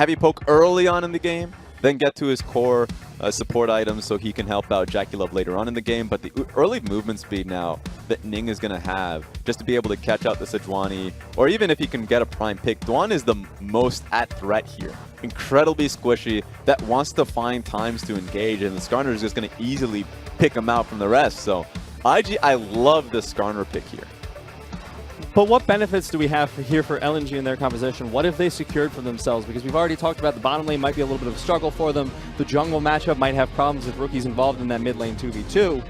heavy poke early on in the game, then get to his core support items so he can help out JackeyLove later on in the game. But the early movement speed now that Ning is going to have, just to be able to catch out the Sejuani, or even if he can get a prime pick, Dwan is the most at threat here. Incredibly squishy, that wants to find times to engage, and the Skarner is just going to easily pick him out from the rest. So IG, I love the Skarner pick here. But what benefits do we have here for LNG in their composition? What have they secured for themselves? Because we've already talked about the bottom lane might be a little bit of a struggle for them. The jungle matchup might have problems if Rookie's involved in that mid lane 2v2.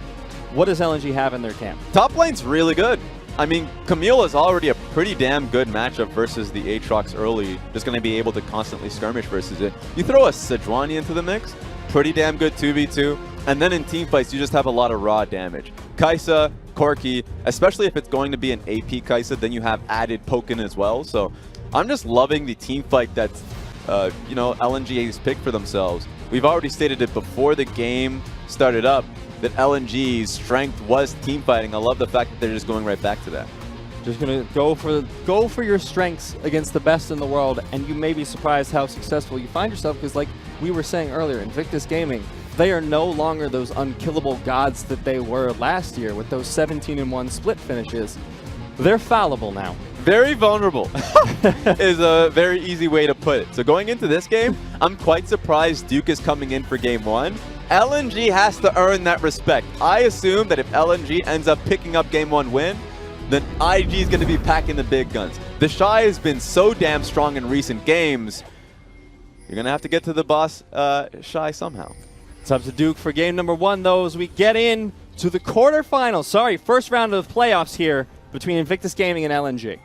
What does LNG have in their camp? Top lane's really good. I mean, Camille is already a pretty damn good matchup versus the Aatrox early. Just going to be able to constantly skirmish versus it. You throw a Sejuani into the mix, pretty damn good 2v2. And then in teamfights, you just have a lot of raw damage. Kai'Sa, Corki, especially if it's going to be an AP Kai'Sa, then you have added Pokken as well. So I'm just loving the team fight that you know, LNG has picked for themselves. We've already stated it before the game started up that LNG's strength was team fighting. I love the fact that they're just going right back to that. Just gonna go for your strengths against the best in the world, and you may be surprised how successful you find yourself, because like we were saying earlier, Invictus Gaming, they are no longer those unkillable gods that they were last year with those 17-1 split finishes. They're fallible now. Very vulnerable is a very easy way to put it. So going into this game, I'm quite surprised Duke is coming in for game 1. LNG has to earn that respect. I assume that if LNG ends up picking up game 1 win, then IG is going to be packing the big guns. The Shy has been so damn strong in recent games. You're going to have to get to the boss Shy somehow. It's up to Duke for game number 1, though, as we get in to the quarterfinals. Sorry, first round of the playoffs here between Invictus Gaming and LNG.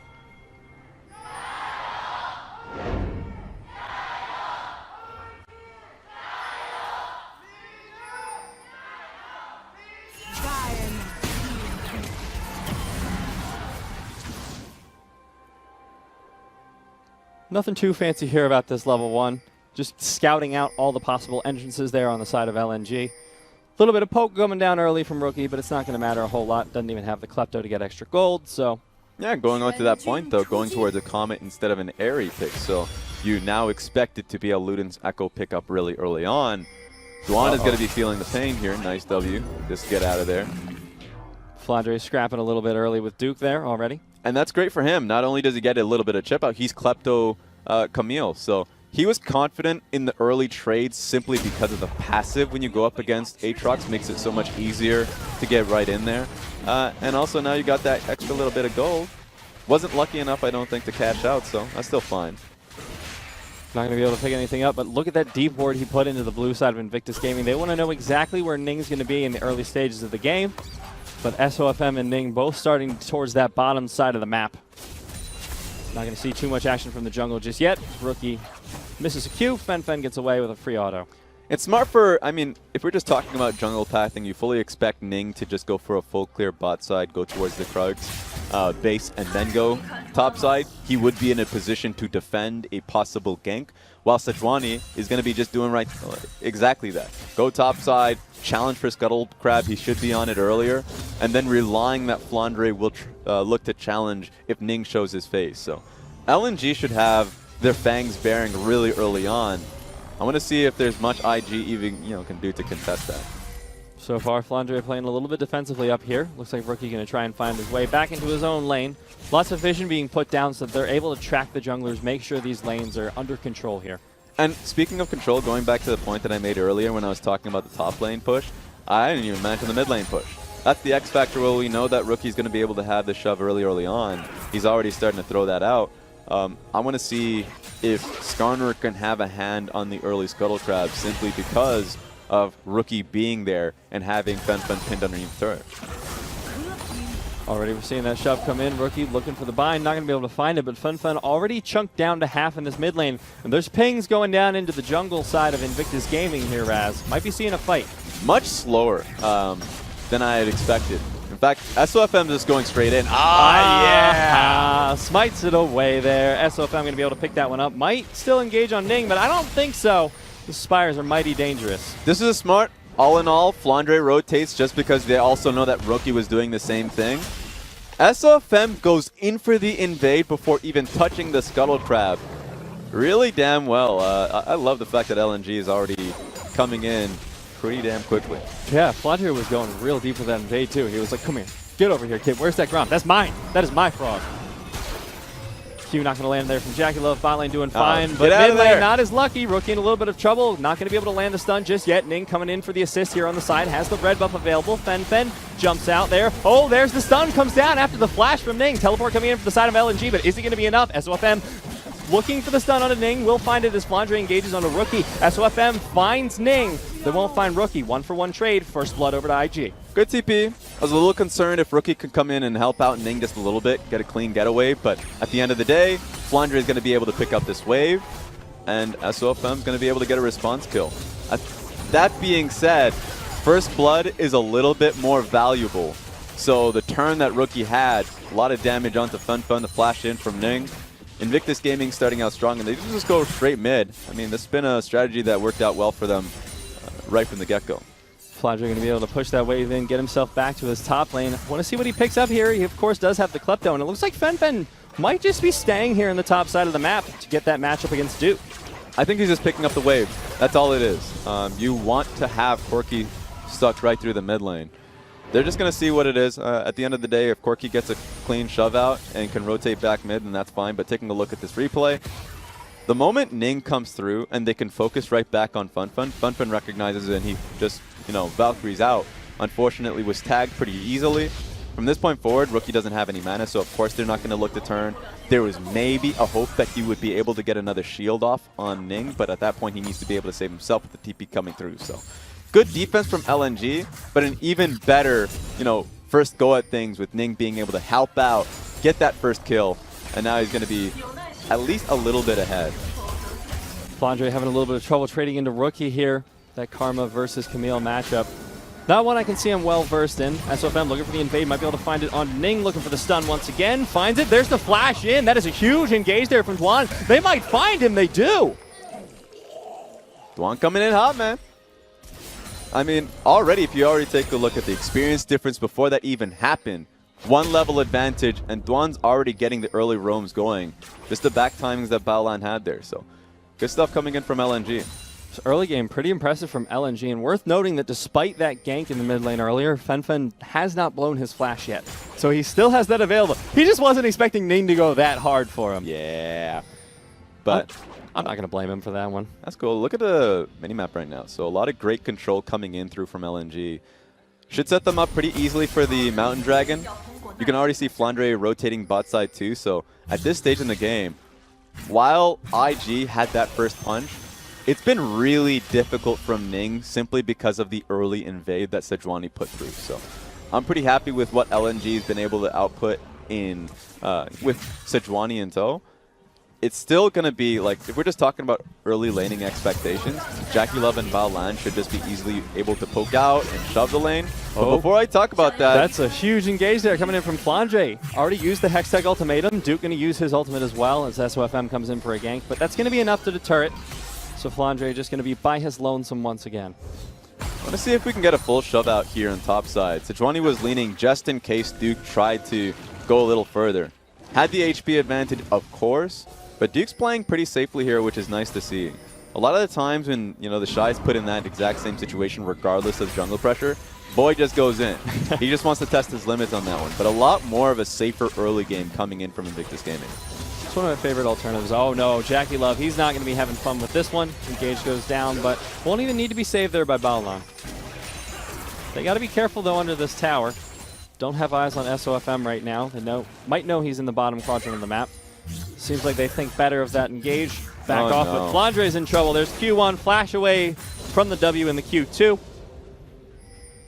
Nothing too fancy here about this level 1. Just scouting out all the possible entrances there on the side of LNG. A little bit of poke coming down early from Rookie, but it's not going to matter a whole lot. Doesn't even have the Klepto to get extra gold, so... Yeah, going on to that point, though, going towards a Comet instead of an Airy pick, so you now expect it to be a Luden's Echo pickup really early on. Dwan is going to be feeling the pain here. Nice W. Just get out of there. Flandre scrapping a little bit early with Duke there already. And that's great for him. Not only does he get a little bit of chip out, he's Klepto Camille, so... He was confident in the early trades simply because of the passive when you go up against Aatrox. Makes it so much easier to get right in there. And also now you got that extra little bit of gold. Wasn't lucky enough, I don't think, to cash out, so that's still fine. Not going to be able to pick anything up, but look at that deep ward he put into the blue side of Invictus Gaming. They want to know exactly where Ning's going to be in the early stages of the game. But SOFM and Ning both starting towards that bottom side of the map. Not going to see too much action from the jungle just yet. Rookie misses a Q. Fen gets away with a free auto. It's smart for, I mean, if we're just talking about jungle pathing, you fully expect Ning to just go for a full clear bot side, go towards the Krugs base, and then go top side. He would be in a position to defend a possible gank, while Sejuani is going to be just doing right exactly that. Go top side, challenge for Scuttle Crab, he should be on it earlier, and then relying that Flandre will look to challenge if Ning shows his face. So LNG should have their fangs bearing really early on. I want to see if there's much IG even can do to contest that. So far, Flandre playing a little bit defensively up here. Looks like Rookie going to try and find his way back into his own lane. Lots of vision being put down so that they're able to track the junglers, make sure these lanes are under control here. And speaking of control, going back to the point that I made earlier when I was talking about the top lane push, I didn't even mention the mid lane push. That's the X factor where we know that Rookie's going to be able to have the shove early on. He's already starting to throw that out. I want to see if Skarner can have a hand on the early Scuttle Crab simply because of Rookie being there and having Fen pinned underneath turret. Already we're seeing that shove come in. Rookie looking for the bind, not going to be able to find it, but Fen already chunked down to half in this mid lane. And there's pings going down into the jungle side of Invictus Gaming here, Raz. Might be seeing a fight. Much slower than I had expected. In fact, SOFM just going straight in. Yeah! Smites it away there. SOFM going to be able to pick that one up. Might still engage on Ning, but I don't think so. The Spires are mighty dangerous. This is a smart. All in all, Flandre rotates just because they also know that Rookie was doing the same thing. SOFM goes in for the invade before even touching the Scuttle Crab. really damn well. I love the fact that LNG is already coming in pretty damn quickly. Yeah, Flandre was going real deep with that invade too. He was like, come here, get over here, kid. Where's that Grom? That's mine. That is my frog. Q not going to land there from Jackie Love. Bot lane doing fine, but mid lane not as lucky. Rookie in a little bit of trouble. Not going to be able to land the stun just yet. Ning coming in for the assist here on the side. Has the red buff available. Fen jumps out there. Oh, there's the stun. Comes down after the flash from Ning. Teleport coming in from the side of LNG, but is it going to be enough? SOFM looking for the stun on a Ning. Will find it as Flandre engages on a Rookie. SOFM finds Ning. They won't find Rookie. 1-for-1 trade. First blood over to IG. Good TP. I was a little concerned if Rookie could come in and help out Ning just a little bit, get a clean getaway, but at the end of the day, Flandre is going to be able to pick up this wave, and SOFM is going to be able to get a response kill. That being said, first blood is a little bit more valuable. So the turn that Rookie had, a lot of damage onto Fun, the flash in from Ning. Invictus Gaming starting out strong, and they just go straight mid. I mean, this has been a strategy that worked out well for them right from the get-go. Flandre going to be able to push that wave in, get himself back to his top lane. Want to see what he picks up here. He, of course, does have the Klepto, and it looks like Fen might just be staying here in the top side of the map to get that matchup against Duke. I think he's just picking up the wave. That's all it is. You want to have Corki stuck right through the mid lane. They're just going to see what it is. At the end of the day, if Corki gets a clean shove out and can rotate back mid, then that's fine. But taking a look at this replay, the moment Ning comes through and they can focus right back on Fun recognizes it and he just, Valkyrie's out. Unfortunately, was tagged pretty easily. From this point forward, Rookie doesn't have any mana, so of course they're not going to look to turn. There was maybe a hope that he would be able to get another shield off on Ning, but at that point he needs to be able to save himself with the TP coming through. So good defense from LNG, but an even better, first go at things with Ning being able to help out, get that first kill, and now he's going to be at least a little bit ahead. Flandre having a little bit of trouble trading into Rookie here. That Karma versus Camille matchup. That one I can see I'm well versed in. SOFM looking for the invade, might be able to find it on Ning, looking for the stun once again. Finds it, there's the flash in. That is a huge engage there from Dwan. They might find him, they do. Dwan coming in hot, man. I mean, already, if you already take a look at the experience difference before that even happened, 1 level advantage, and Dwan's already getting the early roams going. Just the back timings that Baolan had there, so good stuff coming in from LNG. Early game, pretty impressive from LNG, and worth noting that despite that gank in the mid lane earlier, Fen has not blown his flash yet. So he still has that available. He just wasn't expecting Ning to go that hard for him. Yeah. But I'm not going to blame him for that one. That's cool. Look at the minimap right now. So a lot of great control coming in through from LNG. Should set them up pretty easily for the Mountain Dragon. You can already see Flandre rotating bot side too. So at this stage in the game, while IG had that first punch, it's been really difficult from Ning simply because of the early invade that Sejuani put through. So I'm pretty happy with what LNG has been able to output in with Sejuani in tow. It's still going to be, like, if we're just talking about early laning expectations, Jackie Love and Baolan should just be easily able to poke out and shove the lane. But before I talk about that... That's a huge engage there coming in from Flandre. Already used the Hextech ultimatum. Duke going to use his ultimate as well as SOFM comes in for a gank. But that's going to be enough to deter it. So Flandre just going to be by his lonesome once again. I want to see if we can get a full shove out here on top side. Sejuani was leaning just in case Duke tried to go a little further. Had the HP advantage, of course, but Duke's playing pretty safely here, which is nice to see. A lot of the times when, the Shy's put in that exact same situation regardless of jungle pressure, Boy just goes in. He just wants to test his limits on that one. But a lot more of a safer early game coming in from Invictus Gaming. It's one of my favorite alternatives. Oh no, Jackie Love, he's not going to be having fun with this one. Engage goes down, but won't even need to be saved there by Baolan. They got to be careful though under this tower. Don't have eyes on SOFM right now. They might know he's in the bottom quadrant of the map. Seems like they think better of that engage. Back off, but Flandre's in trouble. There's Q1, flash away from the W in the Q2.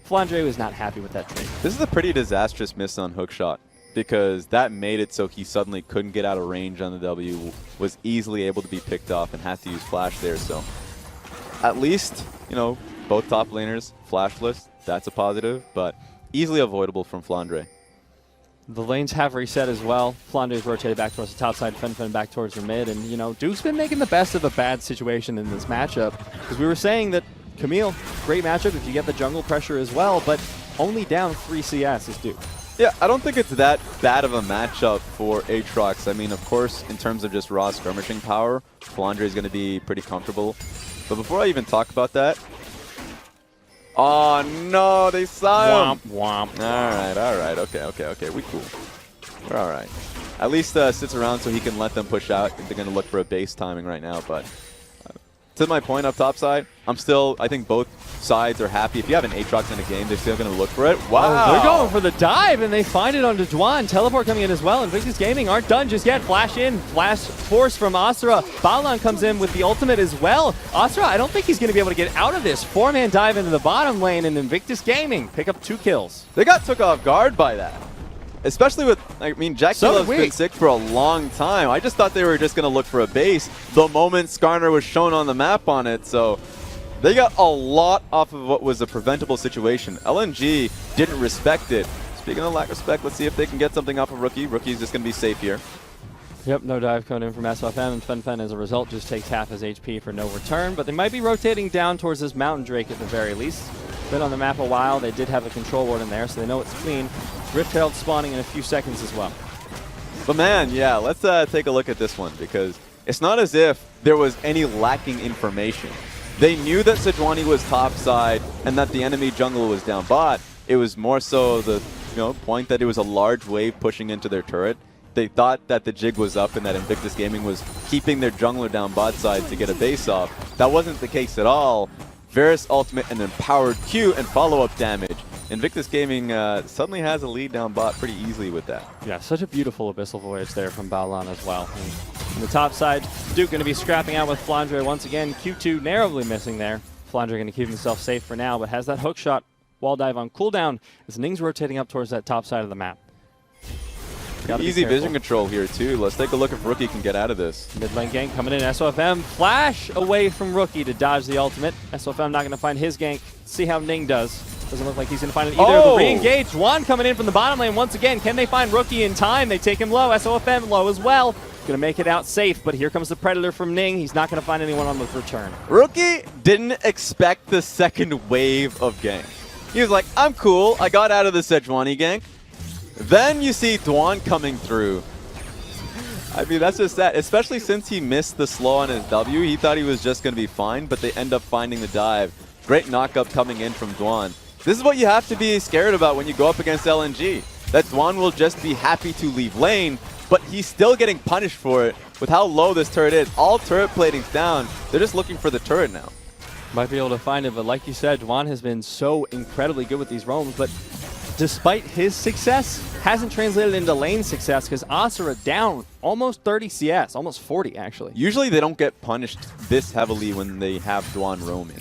Flandre was not happy with that trade. This is a pretty disastrous miss on hookshot because that made it so he suddenly couldn't get out of range on the W, was easily able to be picked off and had to use flash there. So at least, both top laners flashless. That's a positive, but easily avoidable from Flandre. The lanes have reset as well. Flandre's rotated back towards the top side, Fen back towards the mid, and Duke's been making the best of a bad situation in this matchup. Because we were saying that Camille, great matchup if you get the jungle pressure as well, but only down 3 CS is Duke. Yeah, I don't think it's that bad of a matchup for Aatrox. I mean, of course, in terms of just raw skirmishing power, Flandre is going to be pretty comfortable. But before I even talk about that... Oh, no, they saw him! Womp, womp. All right, okay, we cool. We're all right. At least sits around so he can let them push out. They're going to look for a base timing right now, but... to my point up top side, I think both sides are happy. If you have an Aatrox in a game, they're still going to look for it. Wow. Oh, they're going for the dive, and they find it onto Dwan. Teleport coming in as well. Invictus Gaming aren't done just yet. Flash in, flash force from Asura. Balan comes in with the ultimate as well. Asura, I don't think he's going to be able to get out of this. 4-man dive into the bottom lane, and Invictus Gaming pick up 2 kills. They got took off guard by that. Especially with, I mean, JackeyLove's been sick for a long time. I just thought they were just going to look for a base the moment Skarner was shown on the map on it. So they got a lot off of what was a preventable situation. LNG didn't respect it. Speaking of lack of respect, let's see if they can get something off of Rookie. Rookie's just going to be safe here. Yep, no dive coming in from SFM, and Fen as a result just takes half his HP for no return, but they might be rotating down towards this Mountain Drake at the very least. Been on the map a while, they did have a control ward in there, so they know it's clean. Rift Herald spawning in a few seconds as well. But man, yeah, let's take a look at this one, because it's not as if there was any lacking information. They knew that Sejuani was topside and that the enemy jungle was down bot. It was more so the point that it was a large wave pushing into their turret. They thought that the jig was up and that Invictus Gaming was keeping their jungler down bot side to get a base off. That wasn't the case at all. Varus ultimate and empowered Q and follow-up damage. Invictus Gaming suddenly has a lead down bot pretty easily with that. Yeah, such a beautiful Abyssal Voyage there from Balan as well. And on the top side, Duke going to be scrapping out with Flandre once again. Q2 narrowly missing there. Flandre going to keep himself safe for now, but has that hook shot wall dive on cooldown as Ning's rotating up towards that top side of the map. Easy vision control here too. Let's take a look if Rookie can get out of this. Mid lane gank coming in. SOFM flash away from Rookie to dodge the ultimate. SOFM not going to find his gank. See how Ning does. Doesn't look like he's going to find it either. Oh! The re-engage. Juan coming in from the bottom lane once again. Can they find Rookie in time? They take him low. SOFM low as well. Going to make it out safe, but here comes the Predator from Ning. He's not going to find anyone on the return. Rookie didn't expect the second wave of gank. He was like, I'm cool. I got out of the Sejuani gank. Then you see Dwan coming through. I mean, that's just that. Especially since he missed the slow on his W. He thought he was just going to be fine, but they end up finding the dive. Great knock-up coming in from Dwan. This is what you have to be scared about when you go up against LNG. That Dwan will just be happy to leave lane, but he's still getting punished for it with how low this turret is. All turret plating's down. They're just looking for the turret now. Might be able to find it, but like you said, Dwan has been so incredibly good with these roams, but despite his success, hasn't translated into lane success because Asura down almost 30 CS, almost 40 actually. Usually they don't get punished this heavily when they have Dwan roaming.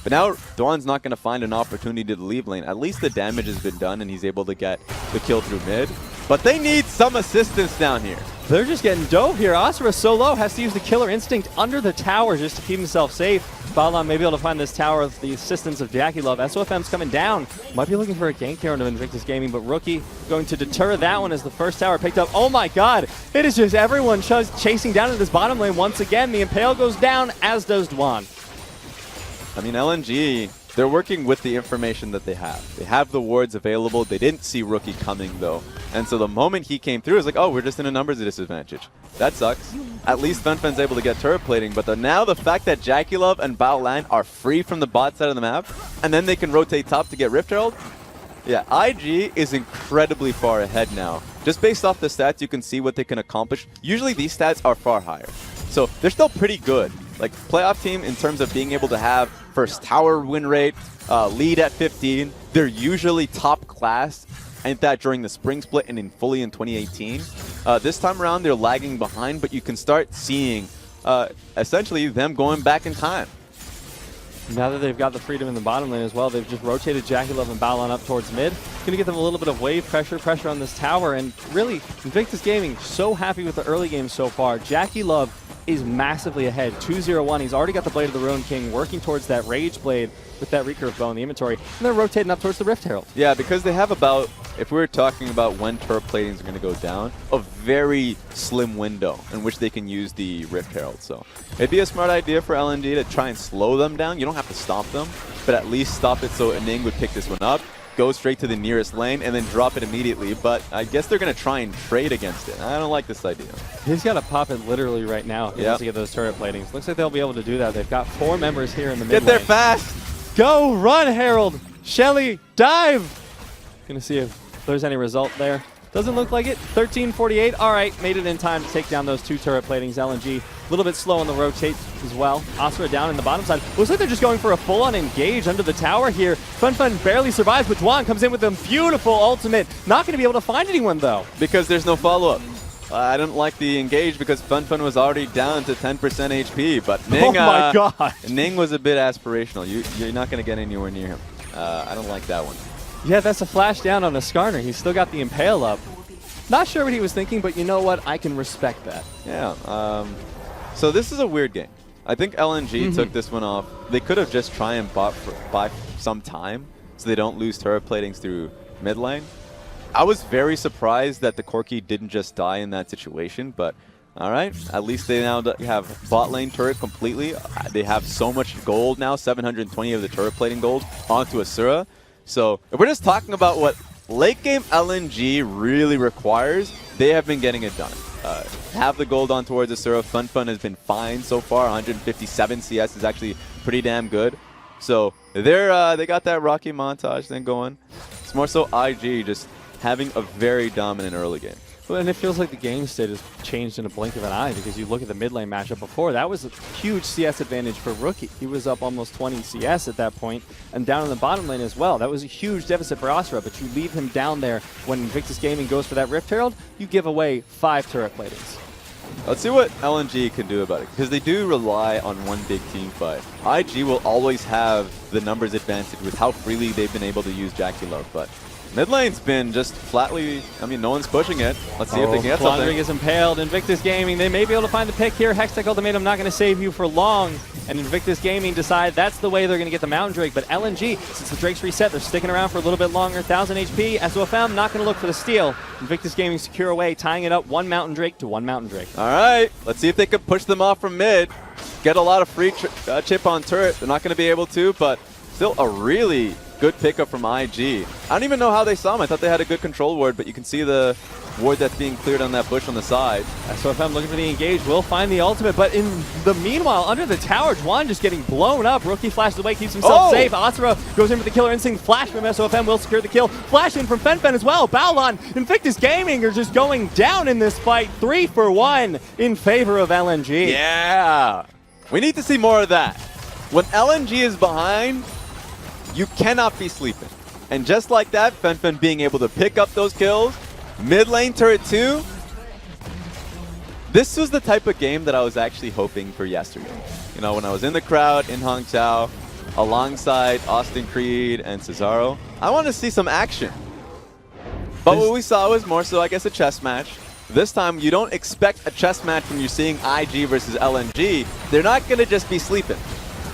But now Dwan's not going to find an opportunity to leave lane. At least the damage has been done and he's able to get the kill through mid. But they need some assistance down here. They're just getting dove here. Asura so low, has to use the killer instinct under the tower just to keep himself safe. Balan may be able to find this tower with the assistance of JackeyLove. SOFM's coming down. Might be looking for a gank here into Invictus Gaming, but Rookie going to deter that one as the first tower picked up. Oh my god, it is just everyone chasing down to this bottom lane once again. The Impale goes down, as does Dwan. I mean, LNG, they're working with the information that they have. They have the wards available. They didn't see Rookie coming, though. And so the moment he came through, it's like, oh, we're just in a numbers disadvantage. That sucks. At least Fenfen's able to get turret plating, but now the fact that JackeyLove and Baolan are free from the bot side of the map, and then they can rotate top to get Rift Herald, yeah, IG is incredibly far ahead now. Just based off the stats, you can see what they can accomplish. Usually these stats are far higher. So they're still pretty good. Like, playoff team in terms of being able to have first tower win rate, lead at 15, they're usually top class. And that during the spring split and fully in 2018. This time around, they're lagging behind, but you can start seeing essentially them going back in time. Now that they've got the freedom in the bottom lane as well, they've just rotated JackeyLove and Balan up towards mid. Going to get them a little bit of wave pressure on this tower, and really, Invictus Gaming so happy with the early game so far. JackeyLove is massively ahead, 2-0-1. He's already got the Blade of the Ruined King working towards that Rage Blade with that recurve bow in the inventory, and they're rotating up towards the Rift Herald. Yeah, because they have about, if we were talking about when turret platings are going to go down, a very slim window in which they can use the Rift Herald. So it'd be a smart idea for LNG to try and slow them down. You don't have to stop them, but at least stop it so Ning would pick this one up. go straight to the nearest lane and then drop it immediately, but I guess they're going to try and trade against it. I don't like this idea. He's got to pop it literally right now if he wants to get those turret platings. Looks like they'll be able to do that. They've got 4 members here in the mid Get there lane. fast! Go, run, Harold! Shelly, dive! Gonna see if there's any result there. Doesn't look like it. 13:48. All right, made it in time to take down those 2 turret platings. LNG a little bit slow on the rotate as well. Asura down in the bottom side. Looks like they're just going for a full-on engage under the tower here. FunFun barely survives, but Juan comes in with a beautiful ultimate. Not going to be able to find anyone, though. Because there's no follow-up. I didn't like the engage because FunFun was already down to 10% HP, but Ning, oh my god, Ning was a bit aspirational. You're not going to get anywhere near him. I don't like that one. Yeah, that's a flash down on a Skarner. He's still got the Impale up. Not sure what he was thinking, but you know what? I can respect that. Yeah. So this is a weird game. I think LNG took this one off. They could have just tried and buy some time so they don't lose turret platings through mid lane. I was very surprised that the Corki didn't just die in that situation, but all right. At least they now have bot lane turret completely. They have so much gold now, 720 of the turret plating gold onto Asura. So if we're just talking about what late game LNG really requires, they have been getting it done. Have the gold on towards Asura. FunFun has been fine so far. 157 CS is actually pretty damn good. So they got that Rocky montage thing going. It's more so IG just having a very dominant early game. Well, and it feels like the game state has changed in a blink of an eye because you look at the mid lane matchup before, that was a huge CS advantage for Rookie. He was up almost 20 CS at that point, and down in the bottom lane as well. That was a huge deficit for Asura, but you leave him down there when Invictus Gaming goes for that Rift Herald, you give away 5 turret platings. Let's see what LNG can do about it, because they do rely on one big team fight. IG will always have the numbers advantage with how freely they've been able to use Jackie Love, but mid lane's been just flatly, I mean, no one's pushing it. Let's see if they can get something. Flandrig is impaled. Invictus Gaming, they may be able to find the pick here. Hextech Ultimatum not going to save you for long. And Invictus Gaming decide that's the way they're going to get the Mountain Drake. But LNG, since the Drake's reset, they're sticking around for a little bit longer. 1,000 HP. SOFM not going to look for the steal. Invictus Gaming secure away, tying it up 1 Mountain Drake to 1 Mountain Drake. All right, let's see if they can push them off from mid. Get a lot of free chip on turret. They're not going to be able to, but still a really good pickup from IG. I don't even know how they saw him. I thought they had a good control ward, but you can see the ward that's being cleared on that bush on the side. SOFM looking for the engage, will find the ultimate, but in the meanwhile, under the tower, Juan just getting blown up. Rookie flashes away, keeps himself safe. Asura goes in for the killer instinct. Flash from SOFM will secure the kill. Flash in from FenFen as well. Baolon, Invictus Gaming are just going down in this fight. 3 for 1 in favor of LNG. Yeah. We need to see more of that. When LNG is behind, you cannot be sleeping. And just like that, FenFen being able to pick up those kills, mid lane turret 2. This was the type of game that I was actually hoping for yesterday. You know, when I was in the crowd in Hangzhou, alongside Austin Creed and Cesaro, I want to see some action. But what we saw was more so, I guess, a chess match. This time, you don't expect a chess match when you're seeing IG versus LNG. They're not going to just be sleeping.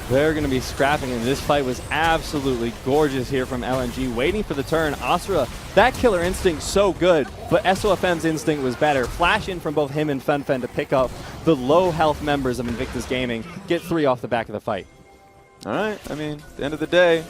They're going to be scrapping, and this fight was absolutely gorgeous here from LNG, waiting for the turn. Asura, that killer instinct so good, but SOFM's instinct was better. Flash in from both him and FenFen to pick up the low health members of Invictus Gaming, get 3 off the back of the fight. All right, I mean, at the end of the day,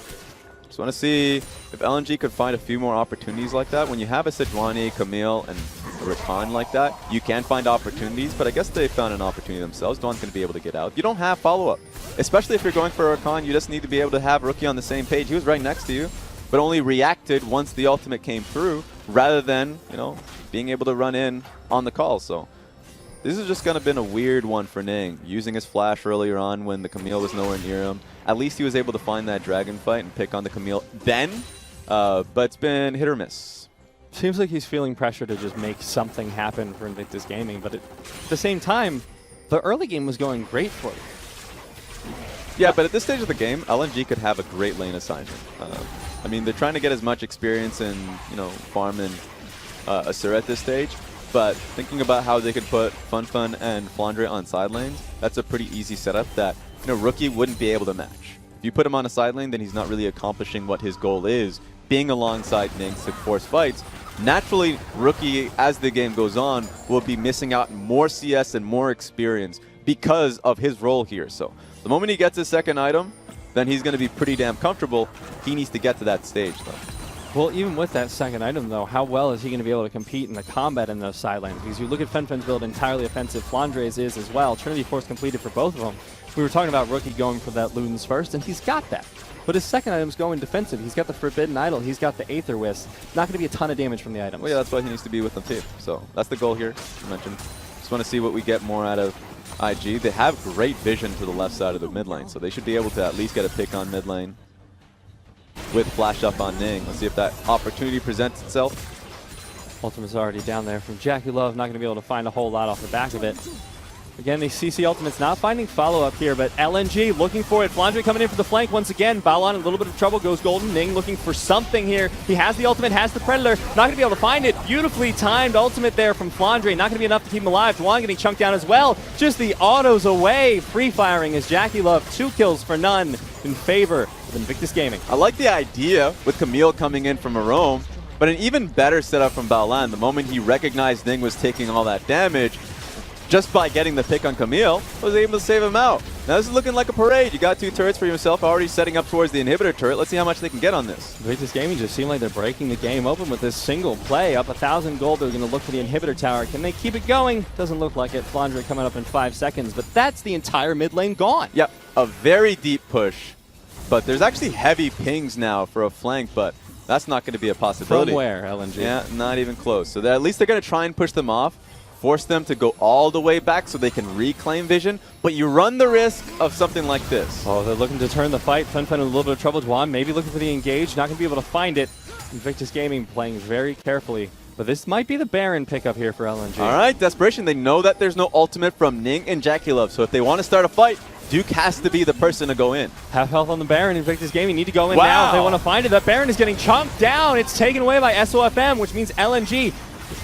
just want to see if LNG could find a few more opportunities like that. When you have a Sejuani, Camille, and a Rakan like that, you can find opportunities, but I guess they found an opportunity themselves. Dawn's going to be able to get out. You don't have follow-up. Especially if you're going for a Rakan, you just need to be able to have Rookie on the same page. He was right next to you, but only reacted once the ultimate came through, rather than, you know, being able to run in on the call. So this is just going to been a weird one for Ning, using his flash earlier on when the Camille was nowhere near him. At least he was able to find that dragon fight and pick on the Camille then, but it's been hit or miss. Seems like he's feeling pressure to just make something happen for Invictus Gaming, but at the same time, the early game was going great for him. Yeah, but at this stage of the game, LNG could have a great lane assignment. I mean, they're trying to get as much experience in, you know, farm and Asura at this stage, but thinking about how they could put FunFun and Flandre on side lanes, that's a pretty easy setup that, you know, Rookie wouldn't be able to match. If you put him on a side lane, then he's not really accomplishing what his goal is, being alongside Ning to force fights. Naturally, Rookie, as the game goes on, will be missing out more CS and more experience because of his role here. So the moment he gets his second item, then he's going to be pretty damn comfortable. He needs to get to that stage, though. Well, even with that second item, though, how well is he going to be able to compete in the combat in those side lanes? Because you look at FenFen's build, entirely offensive. Flandre's is as well. Trinity Force completed for both of them. We were talking about Rookie going for that Luden's first, and he's got that. But his second item's going defensive. He's got the Forbidden Idol. He's got the Aether Wisp. Not going to be a ton of damage from the items. Well, yeah, that's why he needs to be with them too. So that's the goal here, I mentioned. Just want to see what we get more out of IG. They have great vision to the left side of the mid lane, so they should be able to at least get a pick on mid lane with flash up on Ning. Let's see if that opportunity presents itself. Ultimate's already down there from Jackie Love. Not going to be able to find a whole lot off the back of it. Again, the CC Ultimate's not finding follow-up here, but LNG looking for it. Flandre coming in for the flank once again. Balon in a little bit of trouble, goes golden. Ning looking for something here. He has the ultimate, has the Predator. Not going to be able to find it. Beautifully timed ultimate there from Flandre. Not going to be enough to keep him alive. Dwan getting chunked down as well. Just the autos away. Free firing as Jackie Love. 2 kills for none in favor of Invictus Gaming. I like the idea with Camille coming in from Arome, but an even better setup from Balan. The moment he recognized Ning was taking all that damage, just by getting the pick on Camille, was able to save him out. Now this is looking like a parade. You got 2 turrets for yourself, already setting up towards the inhibitor turret. Let's see how much they can get on this. Invictus Gaming just seem like they're breaking the game open with this single play. Up 1,000 gold, they're going to look for the inhibitor tower. Can they keep it going? Doesn't look like it. Flandre coming up in 5 seconds, but that's the entire mid lane gone. Yep, a very deep push. But there's actually heavy pings now for a flank, but that's not going to be a possibility. From where, LNG? Yeah, not even close. So at least they're going to try and push them off, force them to go all the way back so they can reclaim vision, but you run the risk of something like this. Oh, they're looking to turn the fight. FenFen in a little bit of trouble. Dwan maybe looking for the engage, not going to be able to find it. Invictus Gaming playing very carefully, but this might be the Baron pickup here for LNG. All right, desperation. They know that there's no ultimate from Ning and Jackie Love, so if they want to start a fight, Duke has to be the person to go in. Half health on the Baron. Invictus Gaming need to go in now if they want to find it. That Baron is getting chunked down. It's taken away by SOFM, which means LNG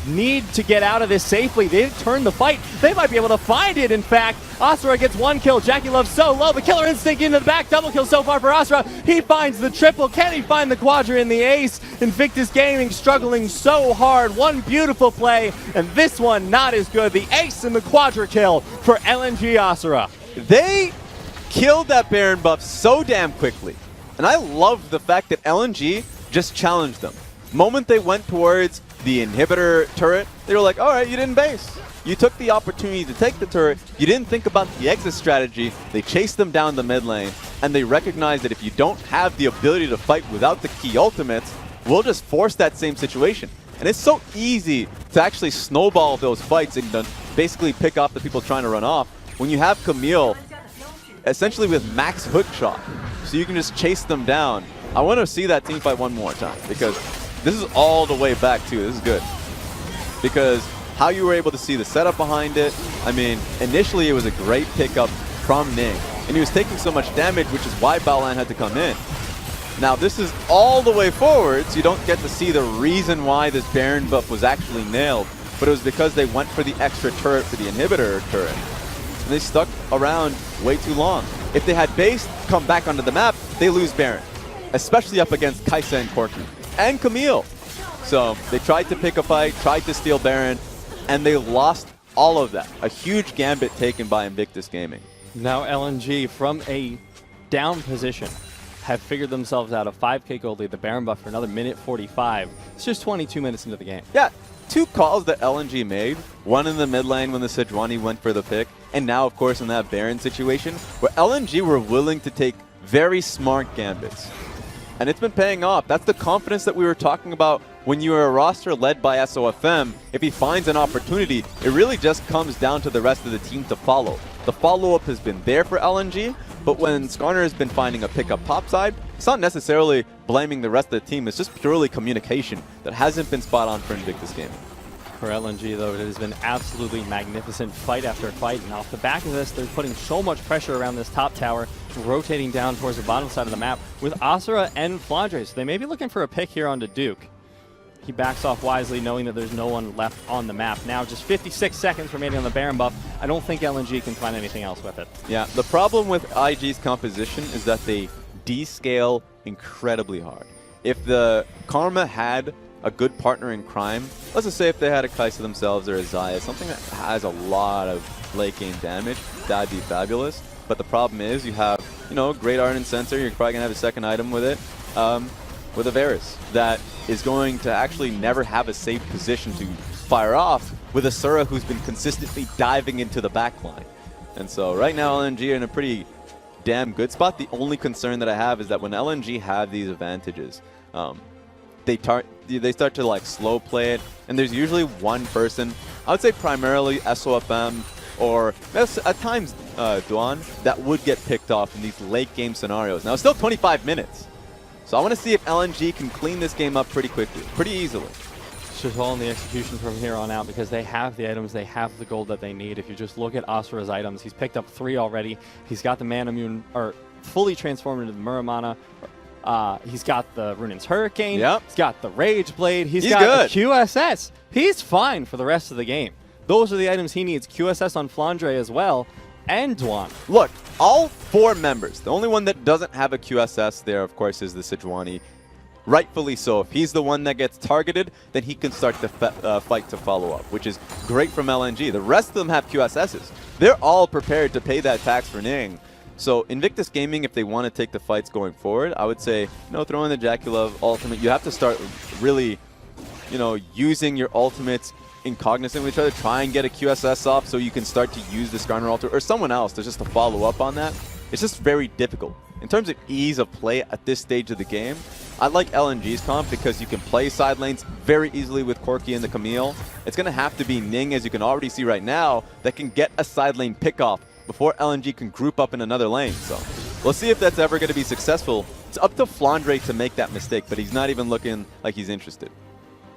need to get out of this safely. They turned the fight. They might be able to find it, in fact. Asura gets 1 kill. Jackie Love so low. The killer instinct into the back. Double kill so far for Asura. He finds the triple. Can he find the quadra in the ace? Invictus Gaming struggling so hard. One beautiful play, and this one not as good. The ace and the quadra kill for LNG Asura. They killed that Baron buff so damn quickly. And I love the fact that LNG just challenged them. Moment they went towards the inhibitor turret, they were like, all right, you didn't base. You took the opportunity to take the turret. You didn't think about the exit strategy. They chased them down the mid lane, and they recognized that if you don't have the ability to fight without the key ultimates, we'll just force that same situation. And it's so easy to actually snowball those fights and basically pick off the people trying to run off when you have Camille essentially with max hook shot. So you can just chase them down. I want to see that team fight one more time because this is all the way back too. This is good. Because how you were able to see the setup behind it, I mean, initially it was a great pickup from Ning. And he was taking so much damage, which is why Balan had to come in. Now this is all the way forward, so you don't get to see the reason why this Baron buff was actually nailed. But it was because they went for the extra turret for the inhibitor turret. And they stuck around way too long. If they had base come back onto the map, they lose Baron. Especially up against Kaisa and Corki. And Camille. So they tried to pick a fight, tried to steal Baron, and they lost all of that. A huge gambit taken by Invictus Gaming. Now LNG from a down position have figured themselves out a 5k gold lead, the Baron buff for another minute 45. It's just 22 minutes into the game. Yeah, 2 calls that LNG made. One in the mid lane when the Sejuani went for the pick, and now of course in that Baron situation where LNG were willing to take very smart gambits. And it's been paying off. That's the confidence that we were talking about when you are a roster led by SOFM. If he finds an opportunity, it really just comes down to the rest of the team to follow. The follow-up has been there for LNG, but when Skarner has been finding a pickup topside, it's not necessarily blaming the rest of the team. It's just purely communication that hasn't been spot on for Invictus Gaming. For LNG, though, it has been absolutely magnificent fight after fight. And off the back of this, they're putting so much pressure around this top tower, rotating down towards the bottom side of the map with Asura and Flandre. So they may be looking for a pick here onto Duke. He backs off wisely, knowing that there's no one left on the map. Now, just 56 seconds remaining on the Baron buff. I don't think LNG can find anything else with it. Yeah, the problem with IG's composition is that they descale incredibly hard. If the Karma had a good partner in crime, let's just say if they had a Kaisa themselves or a Xayah, something that has a lot of late game damage, that'd be fabulous. But the problem is you have, you know, great Ardent Sensor, you're probably going to have a second item with it. with a Varus that is going to actually never have a safe position to fire off with a Sura who's been consistently diving into the backline. And so right now LNG are in a pretty damn good spot. The only concern that I have is that when LNG have these advantages, they start to like slow play it, and there's usually one person, I would say primarily SOFM or at times Duan, that would get picked off in these late game scenarios. Now it's still 25 minutes, so I want to see if LNG can clean this game up pretty quickly, pretty easily. It's just all in the execution from here on out because they have the items, they have the gold that they need. If you just look at Asura's items, he's picked up 3 already. He's got the Mana Immune, or fully transformed into the Muramana. He's got the Runin's Hurricane. Yep. He's got the Rage Blade. He's got good. a QSS. He's fine for the rest of the game. Those are the items he needs. QSS on Flandre as well, and Duan. Look, all 4 members. The only one that doesn't have a QSS there, of course, is the Sejuani. Rightfully so. If he's the one that gets targeted, then he can start the fight to follow up, which is great from LNG. The rest of them have QSSs. They're all prepared to pay that tax for Ning. So Invictus Gaming, if they want to take the fights going forward, I would say, throw in the Jaculov ultimate. You have to start really, using your ultimates incognizant with each other. Try and get a QSS off so you can start to use the Skarner Altar or someone else to just to follow up on that. It's just very difficult. In terms of ease of play at this stage of the game, I like LNG's comp because you can play side lanes very easily with Corki and the Camille. It's going to have to be Ning, as you can already see right now, that can get a side lane pickoff before LNG can group up in another lane. So we'll see if that's ever going to be successful. It's up to Flandre to make that mistake, but he's not even looking like he's interested.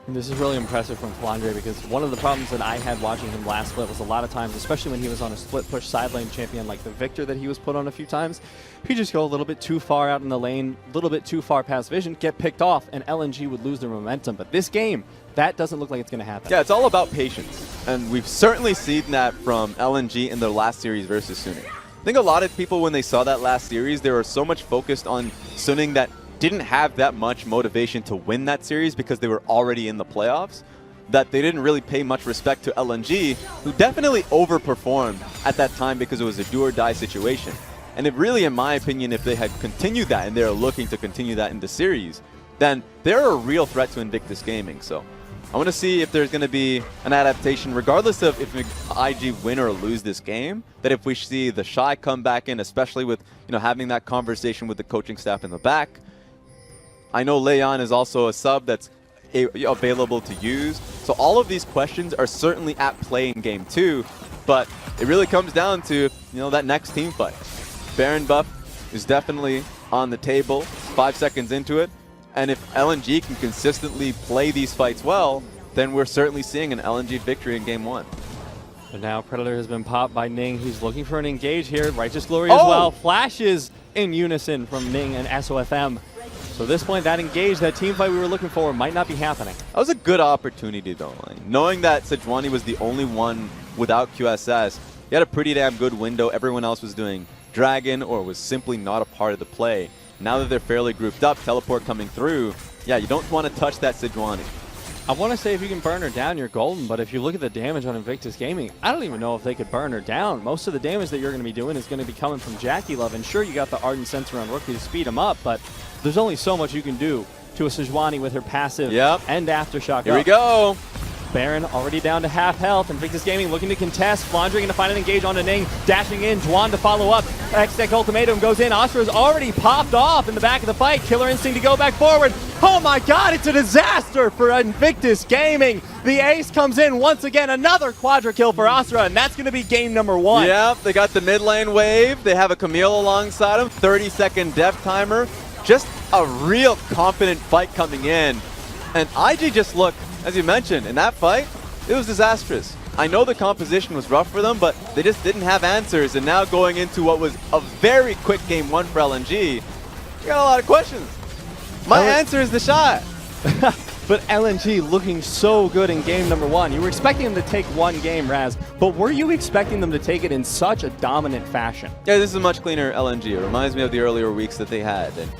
And this is really impressive from Flandre because one of the problems that I had watching him last split was a lot of times, especially when he was on a split push side lane champion like the Victor that he was put on a few times, he'd just go a little bit too far out in the lane, a little bit too far past vision, get picked off, and LNG would lose their momentum. But this game, that doesn't look like it's going to happen. Yeah, it's all about patience. And we've certainly seen that from LNG in their last series versus Suning. I think a lot of people, when they saw that last series, they were so much focused on Suning that didn't have that much motivation to win that series because they were already in the playoffs, that they didn't really pay much respect to LNG, who definitely overperformed at that time because it was a do-or-die situation. And it really, in my opinion, if they had continued that and they're looking to continue that in the series, then they're a real threat to Invictus Gaming. So I want to see if there's going to be an adaptation, regardless of if IG win or lose this game, that if we see the Shy come back in, especially with having that conversation with the coaching staff in the back. I know Leon is also a sub that's available to use. So all of these questions are certainly at play in game 2, but it really comes down to, that next team fight. Baron buff is definitely on the table, 5 seconds into it. And if LNG can consistently play these fights well, then we're certainly seeing an LNG victory in game 1. And now Predator has been popped by Ning. He's looking for an engage here. Righteous Glory as well. Flashes in unison from Ning and SOFM. So at this point, that engage, that team fight we were looking for might not be happening. That was a good opportunity, though. Knowing that Sejuani was the only one without QSS, he had a pretty damn good window. Everyone else was doing Dragon or was simply not a part of the play. Now that they're fairly grouped up, teleport coming through, yeah, you don't want to touch that Sejuani. I want to say if you can burn her down, you're golden, but if you look at the damage on Invictus Gaming, I don't even know if they could burn her down. Most of the damage that you're going to be doing is going to be coming from Jaculov, and sure, you got the Ardent Sensor on Rookie to speed him up, but there's only so much you can do to a Sejuani with her passive and Aftershock. Here we go. Baron already down to half health. Invictus Gaming looking to contest. Flandre going to find an engage onto Ning. Dashing in. Juan to follow up. X-Deck Ultimatum goes in. Asura's already popped off in the back of the fight. Killer Instinct to go back forward. Oh my god, it's a disaster for Invictus Gaming. The ace comes in once again. Another quadra kill for Asura, and that's going to be game number 1. Yep, they got the mid lane wave. They have a Camille alongside him. 30-second death timer. Just a real confident fight coming in. And IG just looked, as you mentioned, in that fight, it was disastrous. I know the composition was rough for them, but they just didn't have answers. And now going into what was a very quick game 1 for LNG, you got a lot of questions. My answer is the shot. But LNG looking so good in game number 1. You were expecting them to take one game, Raz, but were you expecting them to take it in such a dominant fashion? Yeah, this is a much cleaner LNG. It reminds me of the earlier weeks that they had. And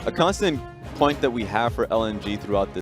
a constant point that we have for LNG throughout this